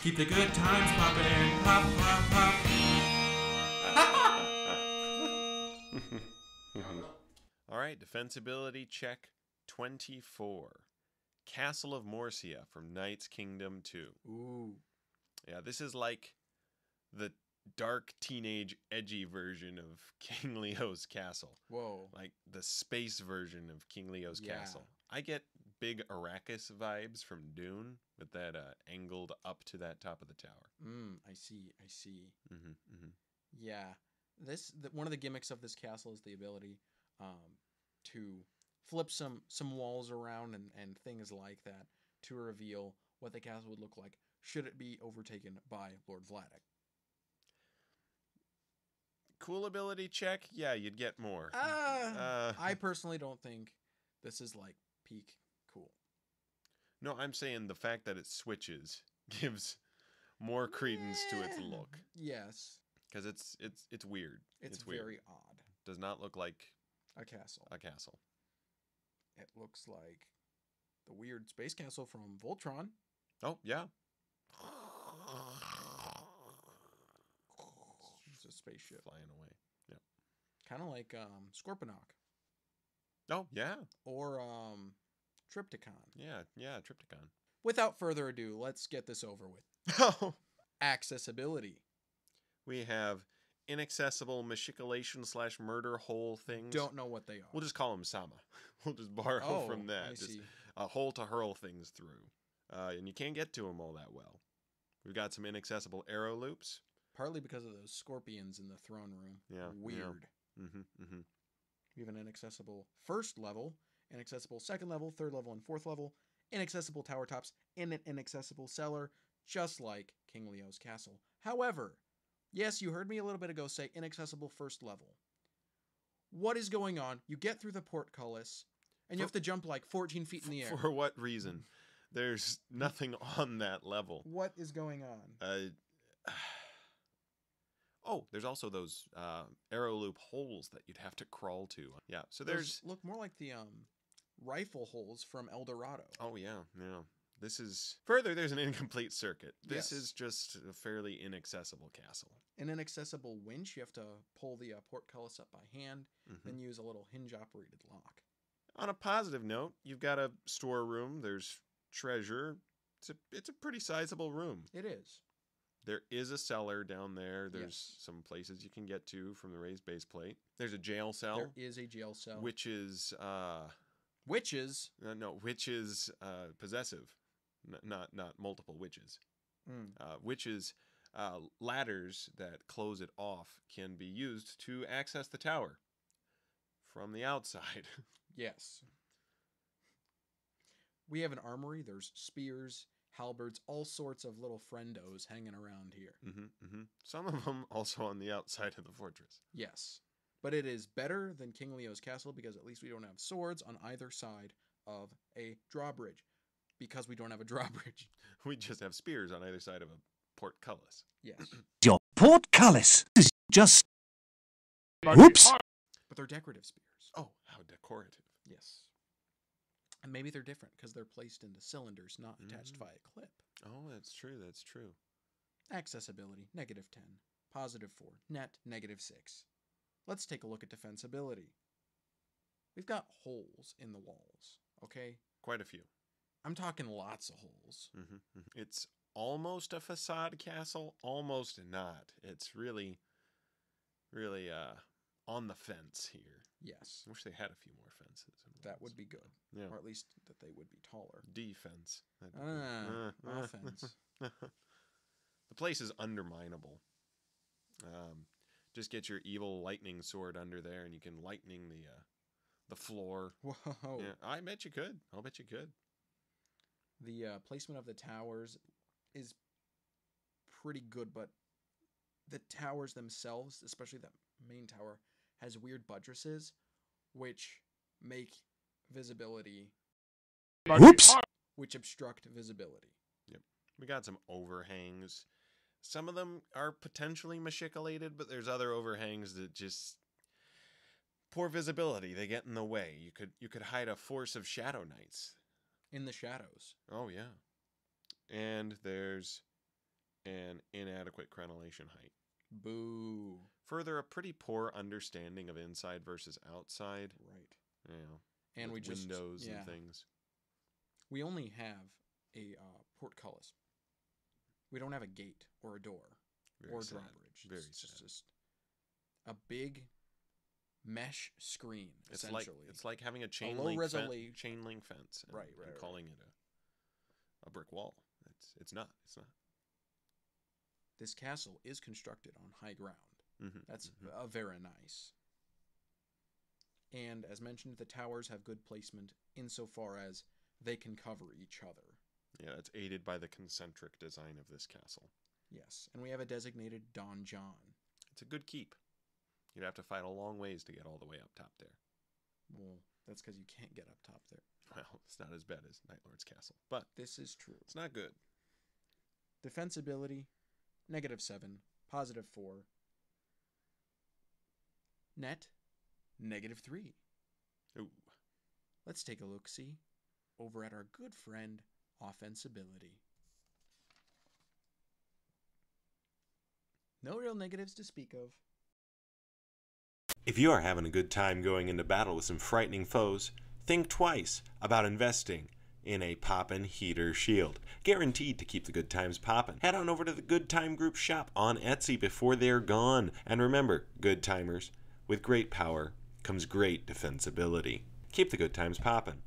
Keep the good times poppin', pop, pop, pop. All right, defensibility check 24. Castle of Morcia from Knight's Kingdom 2. Ooh. Yeah, this is like the dark, teenage, edgy version of King Leo's castle. Whoa. Like the space version of King Leo's Yeah. castle. I get big Arrakis vibes from Dune with that angled up to that top of the tower. I see. Yeah. Yeah. One of the gimmicks of this castle is the ability to flip some walls around and things like that to reveal what the castle would look like should it be overtaken by Lord Vladek. Cool ability check? Yeah, you'd get more. I personally don't think this is like peak cool. No, I'm saying the fact that it switches gives more credence to its look. Yes. Because it's weird. It's weird. very odd. Does not look like A castle. a castle. It looks like the weird space castle from Voltron. Oh, yeah. It's a spaceship. Flying away. Yeah. Kind of like Scorponok. Oh, yeah. Or Triptychon. Yeah, Triptychon. Without further ado, let's get this over with. Oh. Accessibility. We have inaccessible machicolation/murder hole things. Don't know what they are. We'll just call them Sama. We'll just borrow from that. I Just see. a hole to hurl things through. And you can't get to them all that well. We've got some inaccessible arrow loops. Partly because of those scorpions in the throne room. Yeah. Weird. Yeah. We have an inaccessible first level, inaccessible second level, third level, and fourth level, inaccessible tower tops, and an inaccessible cellar, just like King Leo's castle. However, yes, you heard me a little bit ago say inaccessible first level. What is going on? You get through the portcullis, and you have to jump like 14 feet in the air. For what reason? There's nothing on that level. What is going on? Oh, there's also those arrow loop holes that you'd have to crawl to. Yeah, so there's... Those look more like the rifle holes from El Dorado. Oh, yeah. This is... Further, there's an incomplete circuit. This Yes. is just a fairly inaccessible castle. An inaccessible winch. You have to pull the portcullis up by hand, then use a little hinge-operated lock. On a positive note, you've got a storeroom. There's treasure. It's a pretty sizable room. It is. There is a cellar down there. There's some places you can get to from the raised base plate. There's a jail cell. There is a jail cell. Which is... Witches? which is possessive. Not multiple witches. Witches... ladders that close it off can be used to access the tower from the outside. Yes. We have an armory. There's spears, halberds, all sorts of little friendos hanging around here. Some of them also on the outside of the fortress. Yes. But it is better than King Leo's castle because at least we don't have swords on either side of a drawbridge. Because we don't have a drawbridge. We just have spears on either side of a portcullis. Yes. Your portcullis is just... Whoops! But they're decorative spears. Oh, how decorative. Yes. And maybe they're different because they're placed into cylinders, not attached via clip. Oh, that's true. Accessibility, -10. +4. Net, -6. Let's take a look at defensibility. We've got holes in the walls, okay? Quite a few. I'm talking lots of holes. It's almost a facade castle, almost not. It's really on the fence here. Yes. I wish they had a few more fences. That would be good. Yeah. Or at least that they would be taller. Defense. Offense. The place is underminable. Just get your evil lightning sword under there, and you can lightning the floor. Whoa. Yeah, I bet you could. I'll bet you could. The placement of the towers is pretty good, but the towers themselves, especially the main tower, has weird buttresses, which make visibility... Whoops! Which obstruct visibility. Yep. We got some overhangs. Some of them are potentially machicolated, but there's other overhangs that just... Poor visibility. They get in the way. You could hide a force of shadow knights. In the shadows. Oh, yeah. And there's and inadequate crenellation height. Boo. Further, a pretty poor understanding of inside versus outside. Right. You know, And we with just windows and things. We only have a portcullis. We don't have a gate or a door or sad. drawbridge. Very It's sad. just a big mesh screen. It's essentially, like having a chain low link resolution. chain link fence, and, Right, and right. calling it a brick wall. It's not. This castle is constructed on high ground. Mm-hmm. That's very nice. And as mentioned, the towers have good placement insofar as they can cover each other. Yeah, it's aided by the concentric design of this castle. Yes, and we have a designated donjon. It's a good keep. You'd have to fight a long ways to get all the way up top there. Well, that's because you can't get up top there. Well, it's not as bad as Night Lord's castle, but This is true. it's not good. Defensibility, -7, +4. Net, -3. Ooh. Let's take a look-see over at our good friend, Offensibility. No real negatives to speak of. If you are having a good time going into battle with some frightening foes, think twice about investing in a poppin' heater shield. Guaranteed to keep the good times poppin'. Head on over to the Good Time Group shop on Etsy before they're gone. And remember, good timers, with great power comes great defensibility. Keep the good times poppin'.